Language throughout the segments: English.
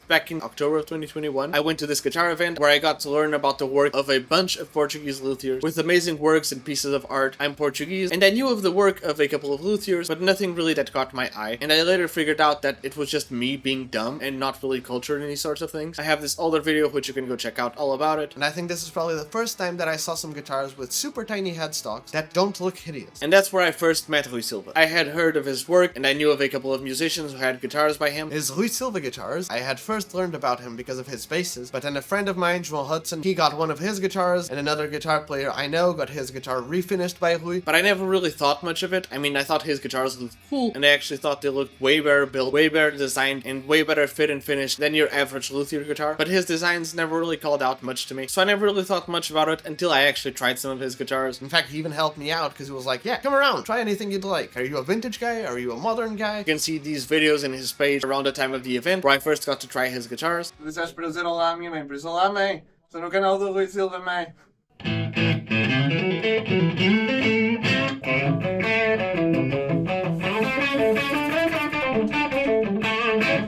Back in October of 2021, I went to this guitar event where I got to learn about the work of a bunch of Portuguese luthiers with amazing works and pieces of art. I'm Portuguese, and I knew of the work of a couple of luthiers, but nothing really that caught my eye, and I later figured out that it was just me being dumb and not really cultured in these sorts of things. I have this older video which you can go check out all about it, and I think this is probably the first time that I saw some guitars with super tiny headstocks that don't look hideous. And that's where I first met Rui Silva. I had heard of his work, and I knew of a couple of musicians who had guitars by him. His Rui Silva Guitars, I had first learned about him because of his basses, but then a friend of mine, João Hudson, he got one of his guitars, and another guitar player I know got his guitar refinished by Rui, but I never really thought much of it. I mean, I thought his guitars looked cool, and I actually thought they looked way better built, way better designed, and way better fit and finish than your average luthier guitar, but his designs never really called out much to me, so I never really thought much about it until I actually tried some of his guitars. In fact, he even helped me out because he was like, yeah, come around, try anything you'd like. Are you a vintage guy? Are you a modern guy? You can see these videos in his page around the time of the event where I first got to try his guitars. Desejas prazer, olá minha mãe, por isso olá mãe, estou no canal do Rui Silva, mãe.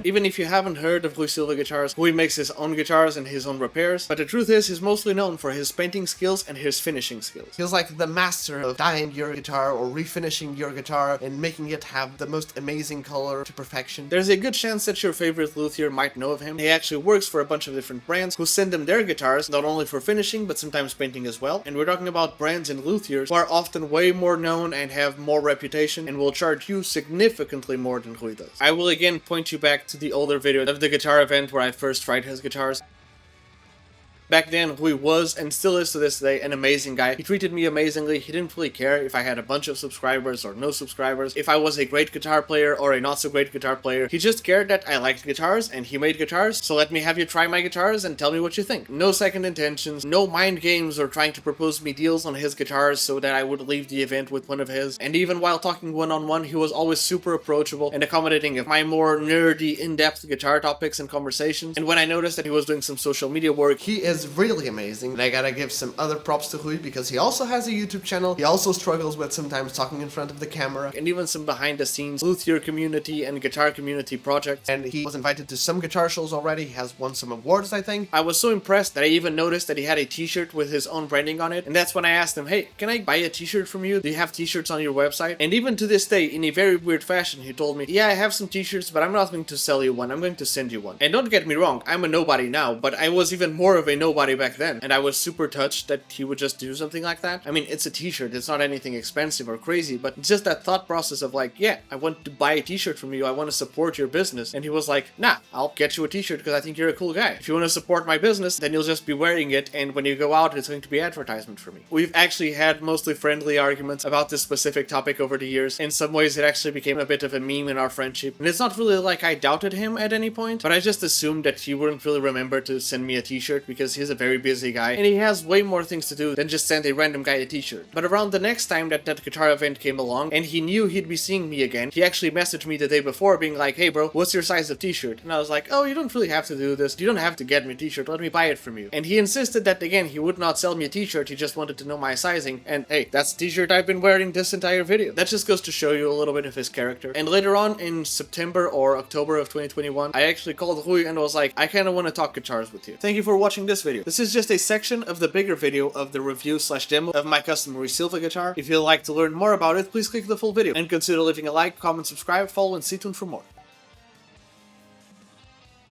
Even if you haven't heard of Rui Silva Guitars, Rui makes his own guitars and his own repairs, but the truth is he's mostly known for his painting skills and his finishing skills. He's like the master of dyeing your guitar or refinishing your guitar and making it have the most amazing color to perfection. There's a good chance that your favorite luthier might know of him. He actually works for a bunch of different brands who send him their guitars, not only for finishing but sometimes painting as well. And we're talking about brands and luthiers who are often way more known and have more reputation and will charge you significantly more than Rui does. I will again point you back to the older video of the guitar event where I first tried his guitars. Back then, Rui was, and still is to this day, an amazing guy. He treated me amazingly. He didn't really care if I had a bunch of subscribers or no subscribers, if I was a great guitar player or a not so great guitar player. He just cared that I liked guitars and he made guitars, so let me have you try my guitars and tell me what you think. No second intentions, no mind games or trying to propose me deals on his guitars so that I would leave the event with one of his. And even while talking one-on-one, he was always super approachable and accommodating of my more nerdy, in-depth guitar topics and conversations. And when I noticed that he was doing some social media work, he is really amazing. And I gotta give some other props to Rui because he also has a YouTube channel. He also struggles with sometimes talking in front of the camera, and even some behind the scenes luthier community and guitar community projects. And he was invited to some guitar shows already. He has won some awards, I think. I was so impressed that I even noticed that he had a t-shirt with his own branding on it, and that's when I asked him, hey, can I buy a t-shirt from you? Do you have t-shirts on your website? And even to this day, in a very weird fashion, he told me, yeah, I have some t-shirts, but I'm not going to sell you one. I'm going to send you one. And don't get me wrong, I'm a nobody now, but I was even more of a nobody back then, and I was super touched that he would just do something like that. I mean, it's a t-shirt, it's not anything expensive or crazy, but it's just that thought process of like, yeah, I want to buy a t-shirt from you, I want to support your business. And he was like, nah, I'll get you a t-shirt because I think you're a cool guy. If you want to support my business, then you'll just be wearing it, and when you go out, it's going to be advertisement for me. We've actually had mostly friendly arguments about this specific topic over the years. In some ways, it actually became a bit of a meme in our friendship, and it's not really like I doubted him at any point, but I just assumed that he wouldn't really remember to send me a t-shirt because he's a very busy guy, and he has way more things to do than just send a random guy a t-shirt. But around the next time that guitar event came along, and he knew he'd be seeing me again, he actually messaged me the day before being like, hey bro, what's your size of t-shirt? And I was like, oh, you don't really have to do this. You don't have to get me a t-shirt. Let me buy it from you. And he insisted that, again, he would not sell me a t-shirt. He just wanted to know my sizing. And hey, that's the t-shirt I've been wearing this entire video. That just goes to show you a little bit of his character. And later on in September or October of 2021, I actually called Rui and was like, I kind of want to talk guitars with you. Thank you for watching this video. This is just a section of the bigger video of the review/demo of my custom Rui Silva guitar. If you'd like to learn more about it, please click the full video and consider leaving a like, comment, subscribe, follow, and stay tuned for more.